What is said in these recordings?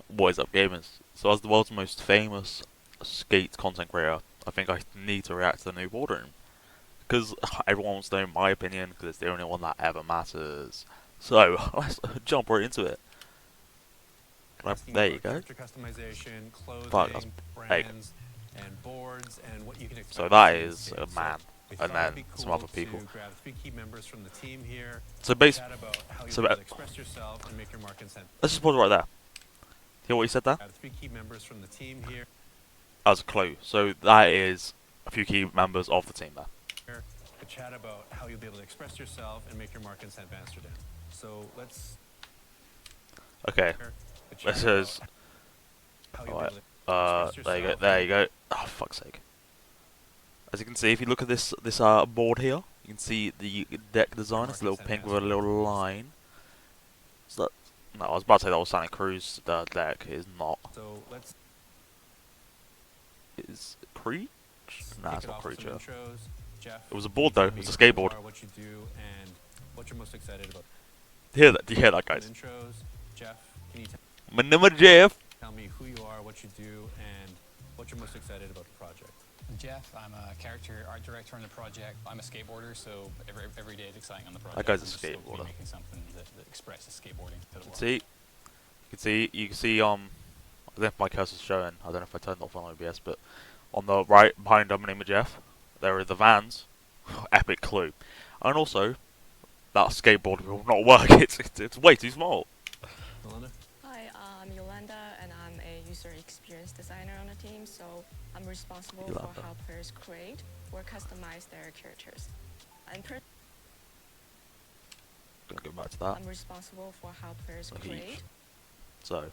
What is up, gamers? So, as the world's most famous skate content creator, I think I need to react to the new boardroom because everyone wants to know my opinion because it's the only one that ever matters. So, let's jump right into it. There you go. Customization, Fuck, that's clothing, big. brands, and boards, and what you can So expect to that see in is skate. a So man, we and thought it'd then be some cool other people. to grab 3 key members from the team here, So chat about how you'll so be able to express yourself and make your mark and send. let's just pause right there. Hear what you said there? Grab 3 key members from the team here, That was a clue. So that is a few key members of the team there. to chat about how you'll be able to express yourself and make your mark in St. Amsterdam. So let's Okay, this is. how you'll Alright. be able to express There you go. yourself. There you go. Oh, fuck's sake. As you can see, if you look at this board here, you can see the deck design. It's a little pink with a little line. So that, no, I was about to say that was Santa Cruz. The deck is not. So let's Is it Creech? Nah, kick it's it not off with Creech. some intros. Jeff, It was a can you board though. tell It was me a who you skateboard. are, what you do, and what you're most excited about? Do you hear that? Do you hear that, Some guys? intros. Jeff, can you My name is Jeff. tell me who you are, what you do, and what you're most excited about the project? I'm Jeff. I'm a character art director on the project. I'm a skateboarder, so every day is exciting on the project. That guy's a I'm just stoked to be skateboarder. making something that expresses skateboarding to the world. See, you can see. I don't know if my cursor's showing. I don't know if I turned off on OBS, but on the right behind my name is Jeff, there are the vans. Epic clue. And also, that skateboard will not work. It's way too small. Melinda? Hi, I'm Yolanda, and I'm a user experience designer on the team, so I'm responsible Yolanda. for how players create or customize their characters. Gonna go back to that. I'm responsible for how players Okay. create. So,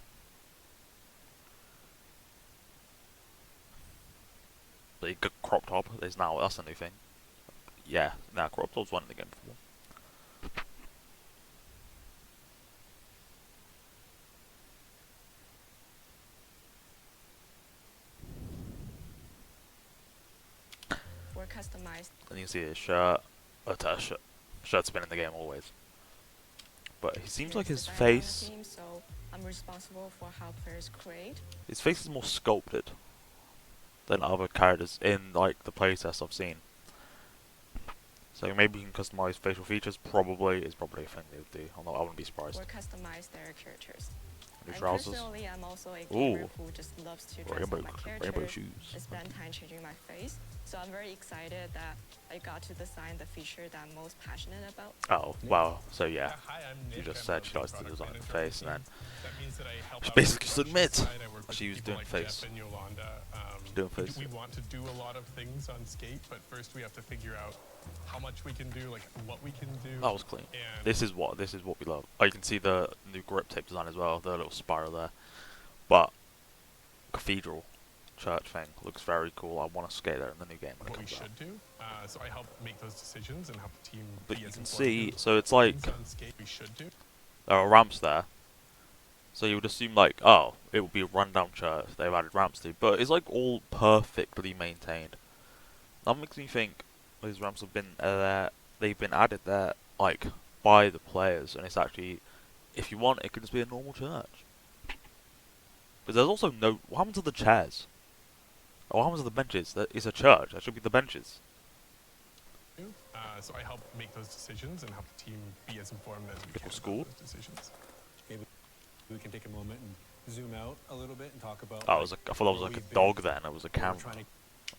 the crop top is now, that's a new thing. Yeah, now crop top's one in the game before. Or customized. And you can see his shirt. Shirt's been in the game always. But he seems like his designer on the face. team, so I'm responsible for how players create. His face is more sculpted than other characters in like the playtest I've seen. So maybe you can customize facial features. Probably is probably a thing they would do. I wouldn't be surprised. Or customize their characters. New And trousers. personally, I'm also a gamer Ooh. who just loves to dress Rainbow, up my rainbow characters. shoes. I spend time changing my face, so I'm very excited that I got to design the feature that I'm most passionate about. Oh wow. So yeah. Hi, I'm Nick. You just I'm said the she likes to product design the manager face, of the and team. That means that I help she out basically on the just production admit side. I work with she was people doing like face. Jeff and Yolanda. Doing face. We want to do a lot of things on skate, but first we have to figure out how much we can do, like what we can do. That was clean. And This is what we love. Oh, you can see the new grip tape design as well. The little spiral there. But cathedral church thing looks very cool. I want to skate there in the new game when it what we comes out. should do. So I help make those decisions and help the team But be you as can informed see, as so it's like things on skate we should do. there are ramps there. So you would assume like, oh, it would be a rundown church they've added ramps to, but it's like all perfectly maintained. That makes me think these ramps have been there. They've been added there like by the players, and it's actually, if you want, it could just be a normal church. But there's also no. What happens to the chairs? Or what happens to the benches? That is a church. That should be the benches. So I help make those decisions and help the team be as informed as we Little can school. about those decisions. We can take a moment and zoom out a little bit and talk about. Oh, I thought that was like a dog then. It was a what we're camera. trying to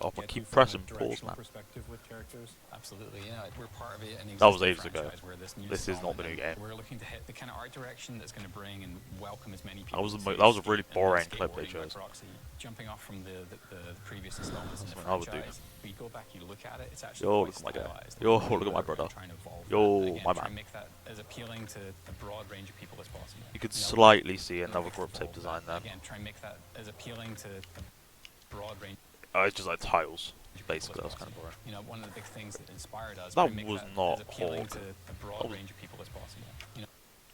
Oh, I get keep to from pressing a pause, directional man. perspective with characters. Absolutely, yeah. We're part of an That was existing ages ago. franchise where this new This is not the new game. We're looking to hit the kind of art direction that's going to bring and welcome as many That people. was to that was a really skate and boring clip they skateboarding by chose. proxy. Jumping off from the previous installments in the That's what I would do. franchise, you go back, you look at it, it's actually Yo, quite look at my guy. stylized. Yo, And look at my we're brother. trying to evolve Yo, that, and again, my try man. and make that as appealing to a broad range of people as possible. You could know, slightly see you know, another grip tape evolve design that. there. Again, try and make that as appealing to a broad range. It's just like tiles, of people basically. as That's kind of possible. boring. You know, one of the big things that inspired us That to make was that not as appealing hard. to a broad That was- range of people as possible. You know,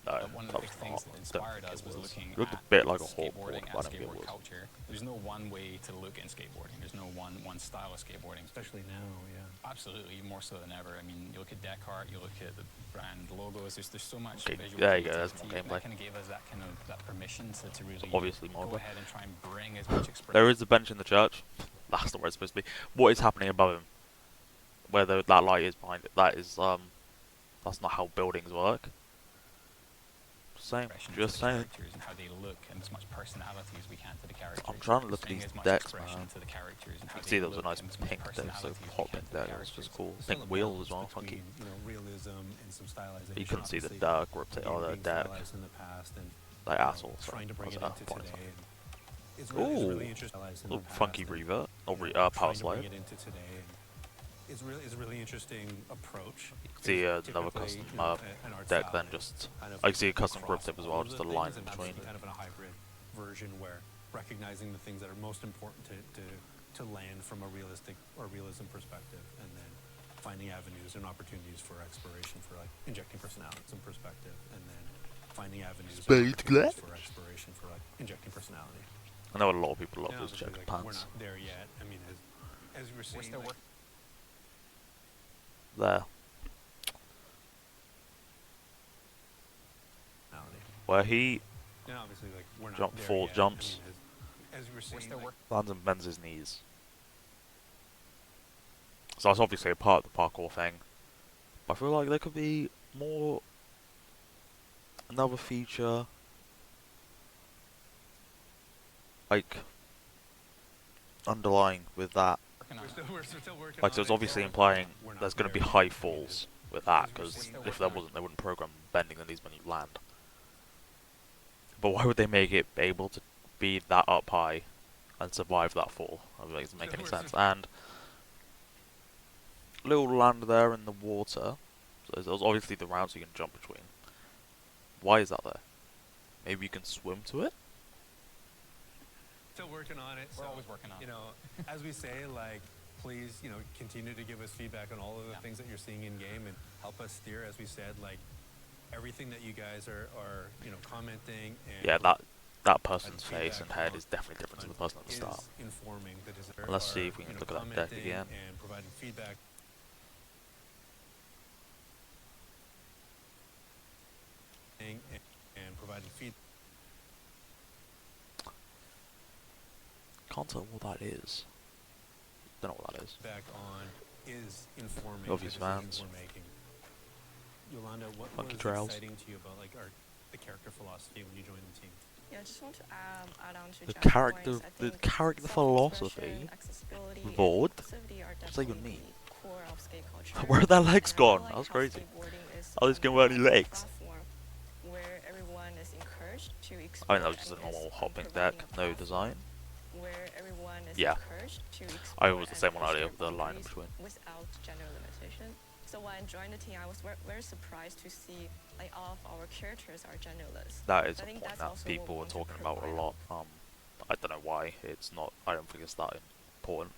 No, But one of that the big was things not. that Don't inspired think us it was was. looking It looked a at bit like a hawkboard, skateboarding but I and don't think it skateboard was. culture. There's no one way to look in skateboarding. There's no one style of skateboarding. Especially now, yeah. Absolutely, more so than ever. I mean, you look at Descartes, you look at the brand logos. There's so much Okay, visual there you go, there's creativity, more and gameplay. that kind of gave us that permission to really Obviously go more. ahead and try and bring as much expression. There is a bench in the church. That's not where it's supposed to be. What is happening above him? Where that light is behind it. That is that's not how buildings work. Just saying. Characters and how they look, and as much personality as we can to the characters. I'm trying to look at Bring these as much decks, expression man. to the characters and how You they see, there was a look, nice and as much pink deck, so personality as we hot can pink to the deck. That's just characters. cool. Still Pink a wheels balance as well, funky. between, you know, realism and some stylization. You couldn't see the Obviously, dark grip tape the game or the being deck. stylized in the past and Like you know, assholes. So trying to bring it that's into point. today. And it's really Ooh, interesting. little funky revert or you know, power trying to slide. bring it into today. And it's a really interesting approach. See another Typically, custom you know, an art deck, style then just kind of I see a custom grip across tip as all well, of just the a line things in and between. kind of in a hybrid version where recognizing the things that are most important to land from a realistic or realism perspective, and then finding avenues and opportunities for exploration for like injecting personality and perspective, and then finding avenues and Spade opportunities glass. for exploration for like injecting personality. I know a lot of people love Now, those obviously, checked like, we're pants. not there yet. I mean, as you were We're saying, still like, There, personality. where he Now, obviously, like we're not Jump there four yet. jumps. I mean, as you were We're saying, still like, working. lands and bends his knees. So that's obviously a part of the parkour thing. But I feel like there could be more. Another feature. Like. Underlying with that. we're still working Like, on so it's it. obviously implying We're not there's going to there be yet. high I mean, falls with that, as we're because saying, if there wasn't, they wouldn't program bending the knees when you land. But why would they make it able to be that up high and survive that fall? That doesn't make any sense. And little land there in the water. So there's obviously the rounds you can jump between. Why is that there? Maybe you can swim to it? Still working on it. We're so, always working on it. You know, as we say, like, please, you know, continue to give us feedback on all of the Yeah. things that you're seeing in game and help us steer. As we said, like, everything that you guys are you know, commenting and Yeah, that person's feedback face and head on- is definitely different to the person at the is start. informing the designer. Let's see or, if we can you know, look at that deck commenting again. and providing feedback. And providing feedback. Can't tell what that is. Don't know what that is. Back on is informing Obvious the decisions fans. we're making. Yolanda, what Funky was trails. exciting to you about like the character philosophy when you joined the team? Yeah, I just want to add on to The Jack's character- points. I the think character self-expression, philosophy, accessibility, and Vord? inclusivity are What's that even definitely mean? the core of skate culture. Where are their legs And I feel gone? like That was how crazy. skateboarding is Oh, this an game without any online legs. platform where everyone is encouraged to I explore. mean, that was just a and normal is, hot pink providing deck, a no platform design. Where everyone is Yeah. encouraged to I explore was the and same one push earlier their with the line in boundaries between. without gender limitation. So when I joined the team, I was very surprised to see like all of our characters are genderless. That is I a think point that's that also people what were we want to talking about a provide. lot. I don't know why. It's not. I don't think it's that important.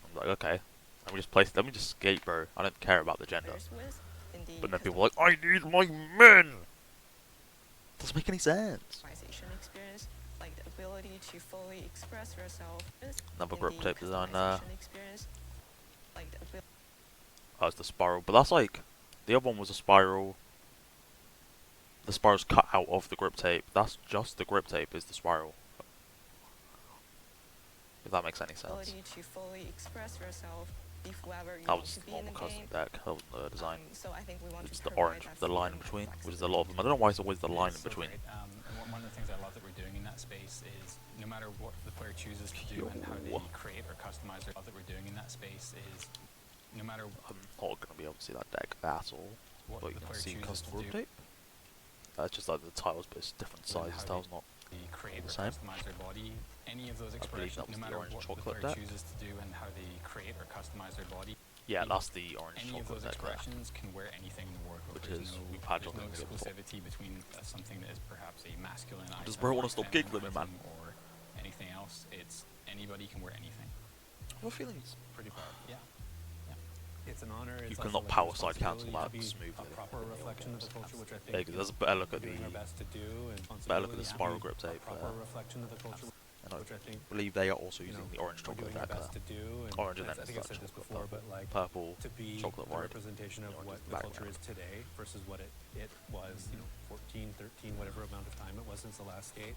I'm like, okay, let me just skate, bro. I don't care about the gender. Players with in the But then people are like, I need my men. Doesn't make any sense. customization experience, like the ability to fully express yourself. Another in grip the tape design there. customization experience, like the ability. Oh, it's the spiral, but that's like the other one was a spiral. The spiral's cut out of the grip tape. That's just the grip tape is the spiral. If that makes any sense. Ability to fully express yourself if whoever you That want was to be in normal the custom game. deck. That wasn't the design. So I think we want It's to the provide orange, that the line in freedom between, and which is a lot of them. I don't know why it's always the line in It's so between. great. One of the things I love that we're doing in that space is no matter what the player chooses to do and how they Yo. create or customize their, that we're doing in that space is no matter I'm not gonna be able to see that deck at all. what But you the can player see chooses custom to grip do, tape. It's just like the tiles, but it's different And sizes. how Tiles, not. they create the or same. customize their body, any of those I believe expressions, that was no the matter orange what the chocolate player deck. chooses to do and how they create or customize their body, Yeah, Any- that's the orange any of chocolate those deck there. expressions can wear anything in the wardrobe. Which There's is- no, we've had there's no chocolate before. exclusivity between something that is perhaps a masculine Does item bro or wanna a stop feminine giggling, man? item or anything else. It's anybody can wear anything. I have a feeling Pretty powerful. Yeah. it's an honor. You It's cannot also like a power side cancel responsibility that to be smoothly. a proper reflection of the culture, which I think Yeah, 'cause there's a better look at we're doing our the best to do, and better look at the responsibility to spiral be grip a tape proper there. reflection of the culture, And I which I think believe they are also you know using the orange we're chocolate doing our back best to there. do. And Orange and I then think it's I've that said this chocolate before, purple. but like Purple to be chocolate the right. representation of Orange what is the the culture background. is today versus what it was, 14, 13, whatever amount of time it was since the last skate.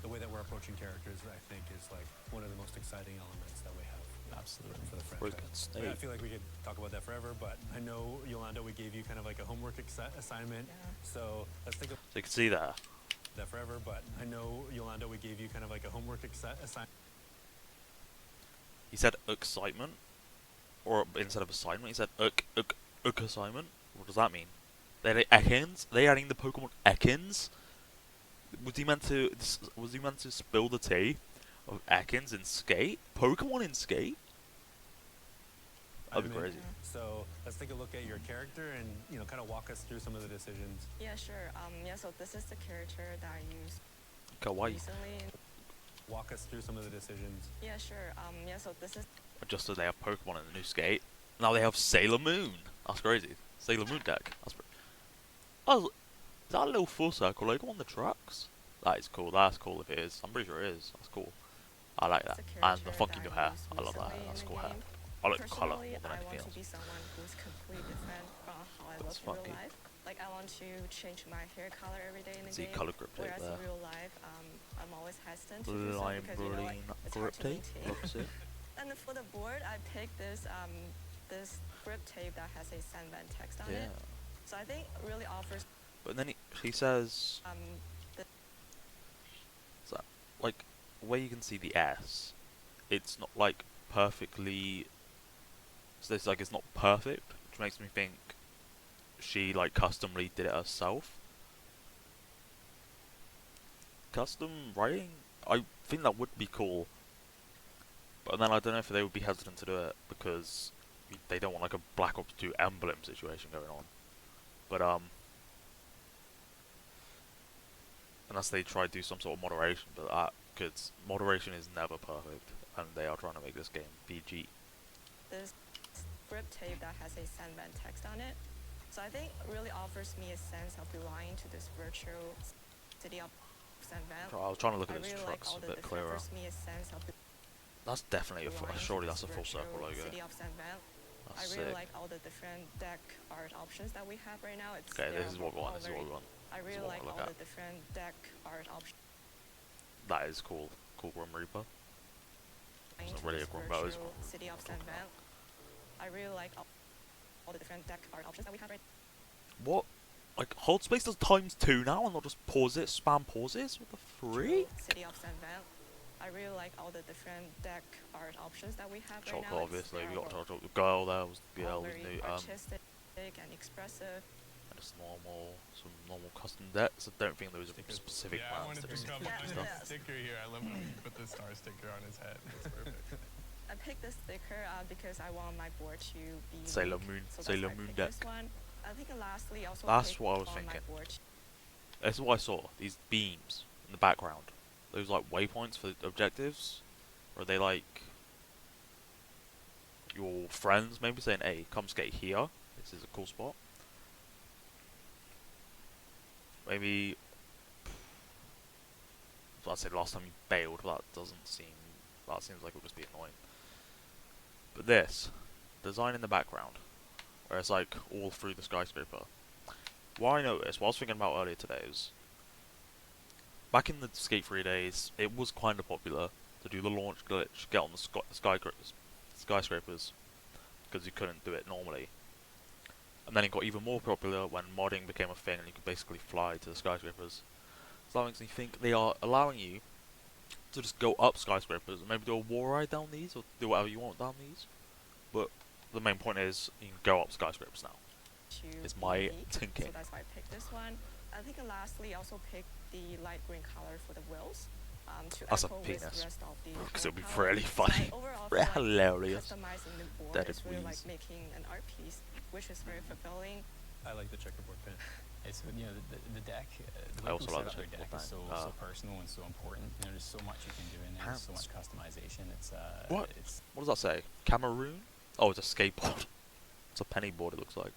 The way that we're approaching characters, I think, is like one of the most exciting elements that we have. Absolutely. For the Broken franchise. Snake. I feel like we could talk about that forever, but I know, Yolanda, we gave you kind of like a homework assignment. Yeah. So let's think of So you can see there. that forever, but I know, Yolanda, we gave you kind of like a homework assignment. He said excitement, or instead of assignment, he said assignment. What does that mean? They're Ekans. They adding the Pokemon Ekans. Was he meant to spill the tea of Ekans in Skate? Pokemon in Skate? That'd be crazy. So let's take a look at your character and, kind of walk us through some of the decisions. Yeah, sure. So this is the character that I used Kawaii. recently. Walk us through some of the decisions. Yeah, sure. So this is Just so they have Pokemon in the new Skate. Now they have Sailor Moon. That's crazy. Sailor Moon deck. Oh, is that a little full circle logo on the trucks? That is cool. That's cool if it is. I'm pretty sure it is. That's cool. I like that. the And the character funky that new I hair. used I love that. recently in That's the cool hair. game. I like the colour more Personally, than I anything want to be else. someone who's completely different from how I That's look in funky. real life. Like I want to change my hair color every day in the See game. colour grip tape Whereas there. in real life, I'm always hesitant to do so Lime because green it's grip hard to tape. maintain. Looks it. And then for the board, I picked this grip tape that has a Sandman text on Yeah. it. So I think it really offers But then he says, the so, like, where you can see the S, it's not like perfectly. So it's like it's not perfect, which makes me think she like customly did it herself. Custom writing, I think that would be cool. But then I don't know if they would be hesitant to do it because they don't want like a Black Ops 2 emblem situation going on. But unless they try to do some sort of moderation, but because moderation is never perfect, and they are trying to make this game PG. this grip tape that has a Sandman text on it. So I think it really offers me a sense of belonging to this virtual city of Sandman. I was trying to look I at his really like trucks all a the bit clearer. offers me a sense of That's definitely belonging to surely this that's a full circle virtual logo. City of Sandman. I That's really sick. like all the different deck art options that we have right now. Okay, they're this is what we want. all This is what very- we want. I This is really what I like look all at. the different deck art options. That is cool. Cool Grim Reaper. Into really this a Grim Reaper, it's virtual Grim city of Reaper I'm talking Sandman. I really like all the different deck art options that we have right What? Like hold space does ×2 now, and not just pause it, spam pauses. What the free? City of Sandman. I really like all the different deck art options that we have right Chocolate, now. obviously. We they're got all chocolate. The girl there was the all girl was very new. artistic and expressive. And just some normal custom decks. I don't think there was a Stickers. specific Yeah, I brands wanted that to just come Yeah, with stuff. yeah. the sticker here. I love how you put the star sticker on his head. It's perfect. I picked this sticker because I want my board to be Sailor unique, Moon, so that's Sailor why I Moon picked deck. This one. I think lastly also That's picked what I was on my thinking. board This is what I saw. These beams in the background. Those like waypoints for the objectives. Or are they like your friends maybe saying, hey, come skate here. This is a cool spot. Maybe I said last time you bailed, but that seems like it would just be annoying. But this design in the background, where it's like all through the skyscraper. What I noticed, what I was thinking about earlier today is, back in the Skate 3 days, it was kind of popular to do the launch glitch, get on the skyscrapers, because you couldn't do it normally. And then it got even more popular when modding became a thing and you could basically fly to the skyscrapers. So that makes me think they are allowing you to just go up skyscrapers and maybe do a wall ride down these, or do whatever you want down these. But the main point is, you can go up skyscrapers now. to It's be my unique, thinking. So that's why I picked this one. I think lastly I also picked the light green color for the wheels. To That's a echo with penis. the rest of the Because it'll be color really palette. funny. I overall Really feel like hilarious. customizing the board That is it really like wheeze. making an art piece, which is very fulfilling. I like the checkerboard pen. It's the deck. The I way also we like set the up our deck checkerboard is so pen. so personal and so important. There's so much you can do in there. So Pants. much customization. It's What? It's What does that say? Cameroon? Oh, it's a skateboard. It's a penny board, it looks like.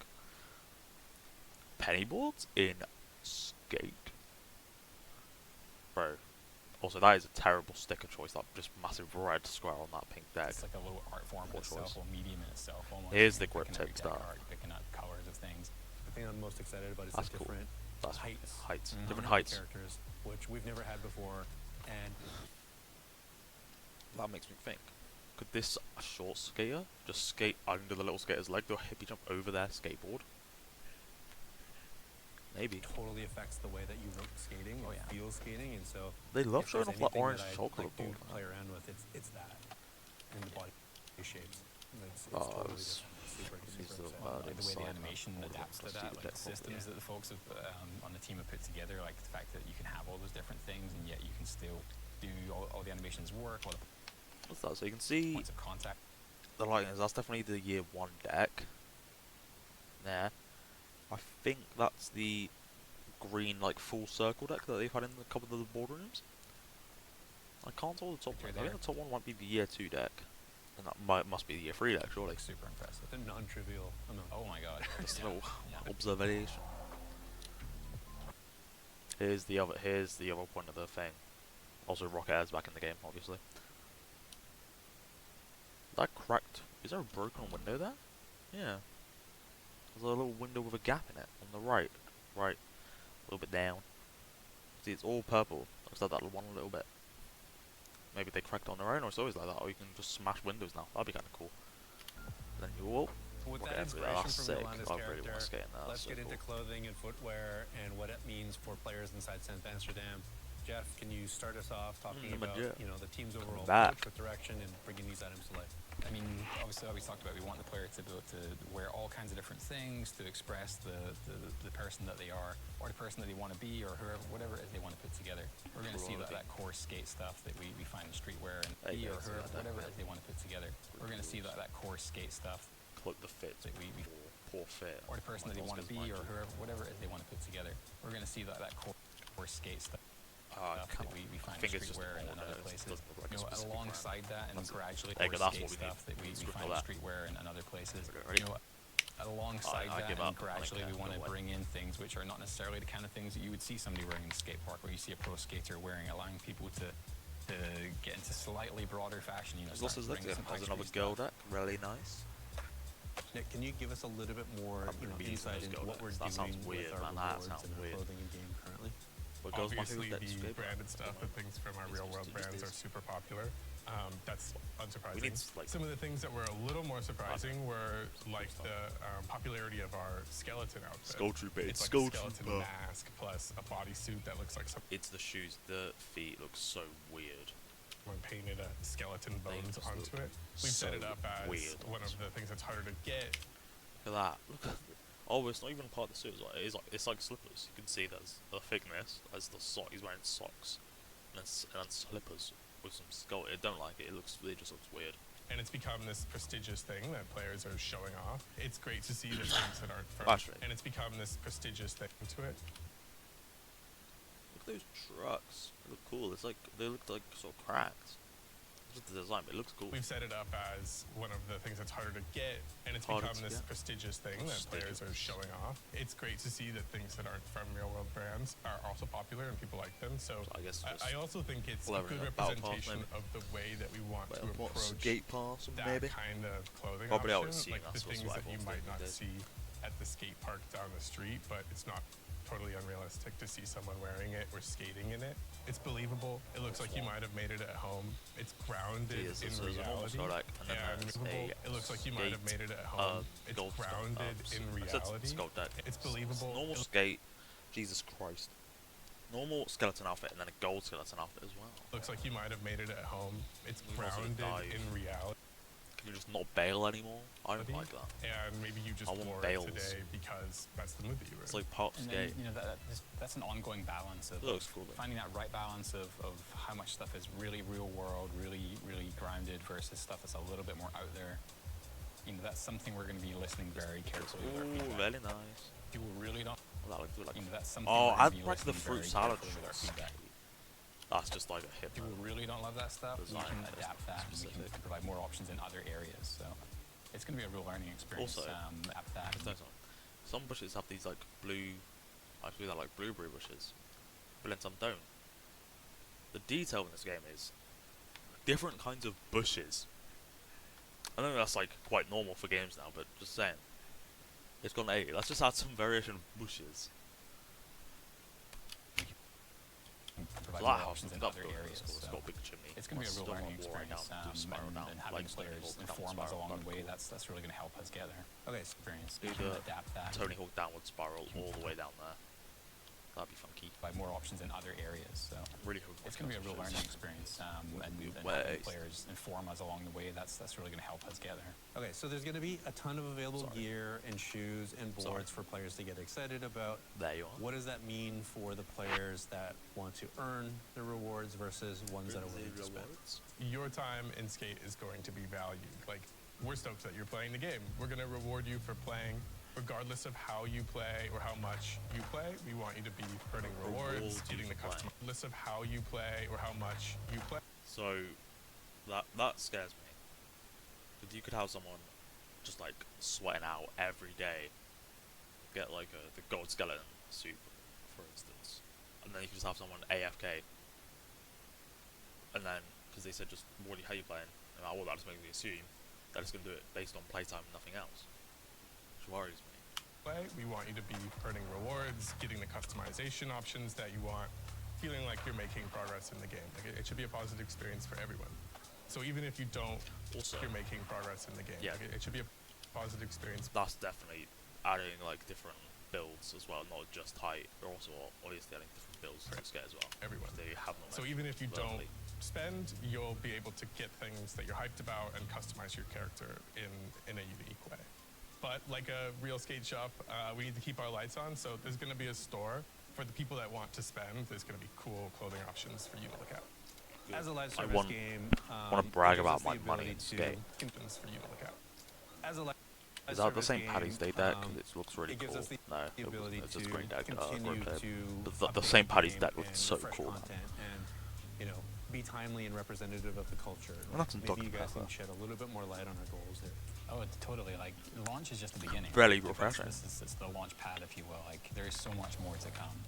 Penny boards in Skate? Bro. Also, that is a terrible sticker choice, that just massive red square on that pink deck. It's like a little art form in Poor itself, choice. or medium in itself almost. Here's You're the grip picking out tape your deck stuff. art, picking out colors of things. The thing I'm most excited about is That's the cool. different That's heights. heights. Mhm. Different of the heights. characters, which we've never had before, and That makes me think. Could this short skater just skate under the little skater's leg, do a hippie jump over their skateboard? Maybe. totally affects the way that you look skating Oh, and yeah. feel skating, and so They love if showing there's off that anything orange that I'd chocolate like to board. play around with, it's that, and the body shapes. It's Oh, totally it's- different. Super These super little excited. Like the way inside the that animation board, adapts to let's that, see like the the deck systems properly. that the folks have, on the team have put together, like the fact that you can have all those different things and yet you can still do all the animations work, all the What's that? So you can see points of contact. the lightnings. That's definitely the year 1 deck. There. I think that's the green, like, full circle deck that they've had in a couple of the boardrooms. I can't tell the top one. I think the top one might be the year 2 deck. And that must be the year 3 deck, surely. Like super impressive. It's a non-trivial amount. Oh my god. Just a Yeah. little Yeah. observation. Here's the other point of the thing. Also, Rocket Air's back in the game, obviously. That cracked. Is there a broken window there? Yeah. There's a little window with a gap in it on the right. Right. A little bit down. See, it's all purple. Instead of that one little bit. Maybe they cracked on their own, or it's always like that, or you can just smash windows now. That'd be kind of cool. Then you will. With Rocket that Air through there. inspiration That's from sick. Yolanda's I really want character, to skate in that. let's That's get so into cool. clothing and footwear and what it means for players inside San Amsterdam. Jeff, can you start us off talking Mm, about Jeff. The team's overall back. approach with direction and bringing these items to life? I mean, obviously, we talked about we want the player to be able to wear all kinds of different things to express the person that they are, or the person that they want to be, or whoever, whatever it is they want to put together. We're going to see that core skate stuff that we find in streetwear and There you be, go, or so whoever, that- whatever it is they want to put together. We're going to see that core skate stuff, Look, the fit. that we Poor fit. or the person that they want to be, or whoever, whatever it is they want to put together. We're going to see that core skate stuff. I Stuff that we find think in it's just streetwear and normal, other it places. doesn't look like a You know, specific brand. alongside that, and That's it. gradually There you go, core that's what skate we need. stuff that we Scribble find in that. streetwear and other places. Okay, ready? You know, alongside I that, give and up. I don't gradually care. we want to No way. bring in things which are not necessarily the kind of things that you would see somebody wearing in the skate park, where you see a pro skater wearing, allowing people to get into slightly broader fashion. You know, There's lots start of bringing decks. some There's high another street girl stuff. deck. Really nice. Nick, can you give us a little bit more I'm gonna be using insight those into gold what we're decks. That doing sounds weird, with our man. That rewards sounds and our weird. clothing in game currently? But girls, my Obviously, favorite deck's the skate. branded stuff and things from our real world brands are super popular. That's unsurprising. We need, like, Some of the things that were a little more surprising were like the popularity of our skeleton outfit. Skull Trooper. It's like Skull a skeleton Trooper. mask plus a bodysuit that looks like It's the shoes. The feet look so weird. someone painted a skeleton bones just onto look it. We've set so it up as weird. one of the things that's harder to get. Look at that. Look at. Oh, it's not even part of the suit. It's like slippers. You can see there's a thickness as the sock. He's wearing socks and then slippers with some skull. I don't like it. It just looks weird. And it's become this prestigious thing that players are showing off. It's great to see the things that aren't from. That's right. And it's become this prestigious thing to it. Look at those trucks. They look cool. They look like sort of cracked. Just the design, but it looks cool. We've set it up as one of the things that's harder to get, and it's Harder become to this get. prestigious thing that players are showing off. It's great to see that things that aren't from real world brands are also popular and people like them. So I guess I also think it's a whatever, good like Battle Pass, representation maybe. of the way that we want to What, approach skate pass that maybe? kind of clothing Probably I would option, see like the that's things what that you Swaggy might not did. see at the skate park down the street, but it's not totally unrealistic to see someone wearing it or skating in it. It's believable. It looks like you might have made it at home. It's grounded Yes, in there's a normal reality. skull deck, and then And there's believable. a It looks like you might have skate, made it at home. It's gold grounded in I said reality. skull deck. It's believable. Normal It skate. Jesus Christ. Normal skeleton outfit and then a gold skeleton outfit as well. looks like you might have made it at home. It's You must have grounded died. in reality. Can you just not bail anymore? I don't like that. And maybe you just I want wore bails. it today because that's the mood that you were It's in. like part And skate. then, that's an ongoing balance of It looks cool, though. finding that right balance of how much stuff is really real world, really grounded versus stuff that's a little bit more out there. That's something we're going to be listening very carefully with our Ooh, feedback. very nice. People really don't. That looks like That's something oh, we're gonna I'd be like the listening fruit very salad carefully with our shorts. feedback. That's just like a hip. People really don't love that stuff. We Design can that is adapt that, and we specific. can provide more options in other areas. So It's going to be a real learning experience. Also, At that. Just know something. Some bushes have these like blue, actually they're like blueberry bushes, but then some don't. The detail in this game is different kinds of bushes. I know that's like quite normal for games now, but just saying. It's gone 80. Let's just add some variation of bushes. Provide That more house options has in got other building, areas. it's So got a big chimney. it's going to be a real Still learning on wall right now, experience, do spiral down, and like having Stony players Hawk down inform us spiral, along that'd the be way. cool. That's really going to help us get there. Okay, Experience. Do We can the adapt that. Tony Hawk downward spiral all the way down there. That'd be funky. Provide more options in other areas. So I'm really hoping it's going to be a real learning experience, and New having ways. players inform us along the way. That's really going to help us get there. okay. So there's going to be a ton of available Sorry. gear and shoes and Sorry. boards for players to get excited about. There you are. What does that mean for the players that want to earn the rewards versus ones that are willing to spend? Your time in Skate is going to be valued. Like, we're stoked that you're playing the game. We're going to reward you for playing regardless of how you play or how much you play. We want you to be earning rewards, Rewards getting you the for customer list of how you play or how much you play. So, that scares me. Because you could have someone just like sweating out every day, get like the gold skeleton suit, for instance, and then you could just have someone AFK, and then because they said just what how you playing, and well that just makes me assume that it's gonna do it based on playtime and nothing else, which worries me. We want you to be earning rewards, getting the customization options that you want, feeling like you're making progress in the game. Like it should be a positive experience for everyone. So even if you don't, Also, you're making progress in the game. Yeah. Like it should be a positive experience. that's definitely adding like different builds as well, not just height. They're also obviously adding different builds to this game as well. Everyone. They have not So mentioned even if you don't verbally. spend, you'll be able to get things that you're hyped about and customize your character in a unique way. But like a real skate shop, we need to keep our lights on. So there's going to be a store for the people that want to spend. There's going to be cool clothing options for you to look at. As a live I service want- game, wanna it brag gives about us the my money ability in to Skate. Things for you to look at. As a live Is that the service same game, Paddy's Day deck? 'Cause it looks really it gives cool. us the No, the ability it's to just green deck. continue to the update same Paddy's game deck looks and so fresh cool. content and, you know, be timely and representative of the culture. Well, that's some Maybe you Dr. guys Pepper. can shed a little bit more light on our goals there. Oh, it's totally. Like, launch is just the beginning. Really Like, refreshing. It's the launch pad, if you will. Like, there is so much more to come.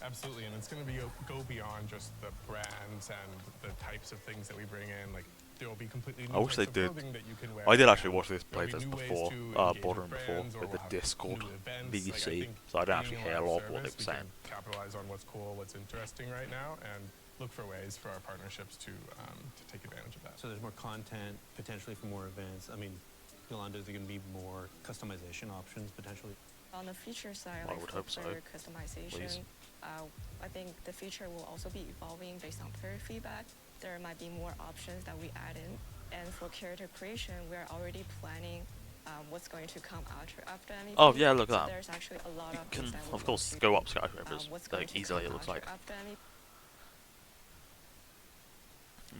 Absolutely, and it's going to be go beyond just the brands and the types of things that we bring in. Like there will be completely new I wish types they of did. clothing that you can wear. I did actually and watch this there'll be playtest new ways before, to engage Boardroom with before, brands, or with the we'll have Discord new events. VC, Like, I think so I don't actually being hear a live lot of what they service, were we saying. can capitalize on what's cool, what's interesting right now, and look for ways for our partnerships to take advantage of that. So there's more content potentially for more events. I mean, Yolanda, is there going to be more customization options potentially? On the feature side, I like would for hope so. player Please. customization, I think the feature will also be evolving based on player feedback. There might be more options that we add in. And for character creation, we're already planning what's going to come after MVP. Oh, yeah, look at So that. there's actually a lot You of can, things that we of want course, to, go up skyscrapers what's going like to easily. It come looks like. after MVP.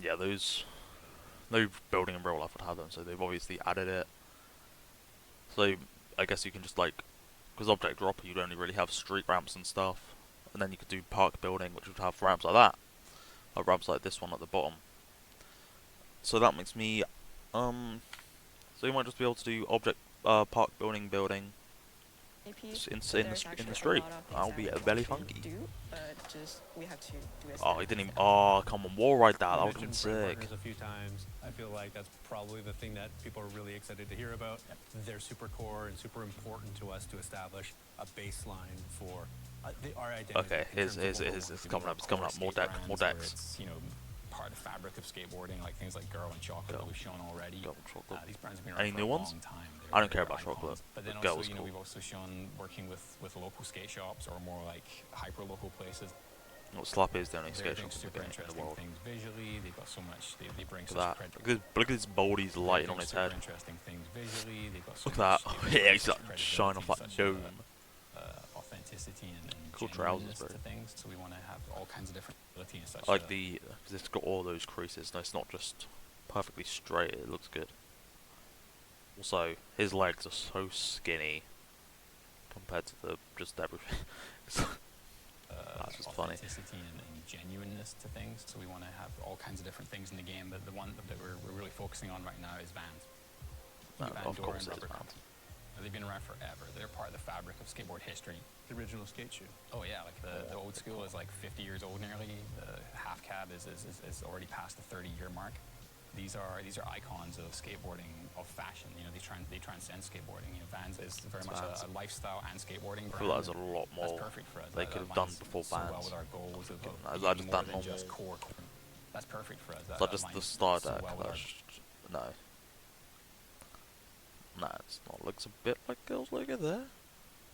Yeah, those no building in real life would have them, so they've obviously added it. So I guess you can just like, because object dropper, you'd only really have street ramps and stuff, and then you could do park building, which would have ramps like that, or ramps like this one at the bottom. So that makes me, so you might just be able to do object park building AP, in but the there's in actually the a street. lot of things That'll that be we a want belly to funky. Do, but just we have to do it. Oh, step he didn't by even. step. Oh, come on, wall ride that. That You would have been mentioned brand sick. partners a few times. I feel like that's probably the thing that people are really excited to hear about. They're super core and super important to us to establish a baseline for our identity. Okay, in terms of what we're it's wanting to coming do. up. It's coming up. More Skate decks. More brands where decks. It's, you know, part of the fabric of skateboarding, like things like Girl and Chocolate that we've shown already. Girl and Chocolate. These brands have been Any around for new a ones? long time. I don't They're care about icons. Chocolate. But then The Girl also, was you know, cool. we've also shown working with local skate shops or more like hyper local places. What Slappy is the only They're skate doing shop super in the interesting world. things visually. They've got so much. They bring Look at such that. Look at this Baldy's they're lighting doing on his super head. interesting things visually. They've got so Look at much, that. they Yeah, bring he's such like shine off credibility, that such, dome. Authenticity and Cool trousers, genuineness bro. to things. So we want to have all kinds of different ability and such. I like the, because it's got all those creases. No, it's not just perfectly straight. It looks good. Also, his legs are so skinny compared to the just everything. That's just funny. authenticity and genuineness to things. So we want to have all kinds of different things in the game. But the one that we're really focusing on right now is Vans. No, Van of Doren course it is, rubber man. cups. They've been around forever. They're part of the fabric of skateboard history. The original skate shoe. Oh yeah, like the old school is like 50 years old nearly. The half cab is already past the 30-year mark. These are icons of skateboarding, of fashion. You know, they transcend skateboarding. You know, Vans is very much a lifestyle and skateboarding I brand. feel like there's a lot That's more perfect for us. they That could have done aligns before so well Vans. with our goals of I being just more done than just normal. core. That's perfect for us. It's like just the aligns star so deck. well with our No. Nah, it's not. Looks a bit like Girls League there.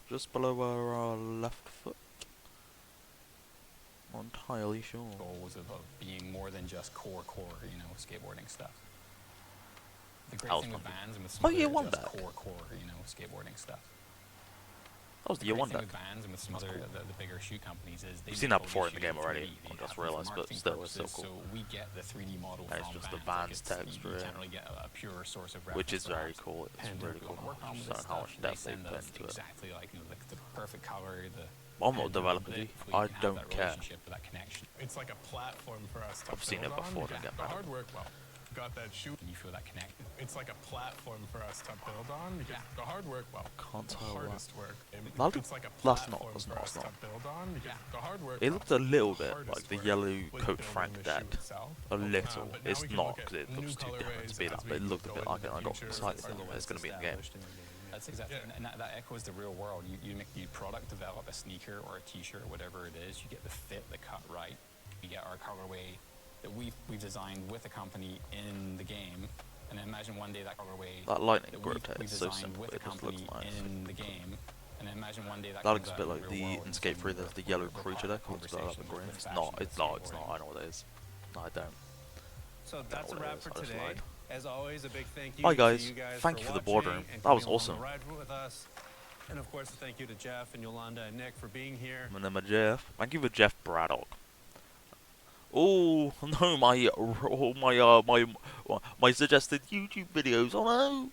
Just below our left foot. Not entirely sure. goals of being more than just core, you know, skateboarding stuff. The great That was thing with fun. Vans and with Oh, some year other one just back. core, you know, skateboarding stuff. That was the The year great one thing deck. with Vans and with some other the bigger shoe companies is they We've seen make that all before these in the game shoes already, 3D. I They just have them for realised, but marketing still, it's so purposes, cool. So we get the 3D model And it's from just the Vans. Vans Like text, you really. can't really get a pure source of reference. Which is very perhaps. cool. It's And really If you cool. wanna work on with Showing this how stuff, much they depth they send put us into it. exactly like, you know, the perfect color, the I'm not a pen developer, with it, dude. so we I can have don't that care. relationship with that connection. It's like a platform for us to I've seen build it before on. and I get The mad. hard work, well, got that shoe. And you feel that connection. It's like a platform for us to build on because Yeah. the hard work, well, Can't the tell that. hardest work. That- It's like a that's not- platform that's for not- us that's to not. build on because Yeah. the hard work. It well, looked a little the bit hardest like the work yellow was Coach building Frank the deck. shoe itself. A little. But now It's we can not look because at it looks new too different colorways to be as that, we but it looked a go bit like into it. the I got future. excited It's thinking like it's going to be in the game. Established in the game, yeah. That's exactly, Yeah. and that echoes the real world. You make the product develop a sneaker or a T-shirt, whatever it is. You get the fit, the cut right. We get our colorway that we've designed with a company in the game, and then imagine one day that colorway That lightning that growth we've is so designed simple, with a it just looks company nice. in the game, and then imagine one day that That looks comes a bit out like in the real world in and Skate 3, suddenly there's the we're yellow part of creature the deck. It looks a bit like conversation the green. with It's fashion not, and it's not, it's skateboarding. not. I know what it is. No, I don't. So that's a what it wrap is, for I just today. lied. As always, a big thank you Hi, to guys. you guys Thank for you for the watching boardroom. and That was coming along the awesome. ride with us. And of course, a thank you to Jeff and Yolanda and Nick for being here. My name is Jeff. Thank you for Jeff Braddock. Oh no, my suggested YouTube videos. Oh no.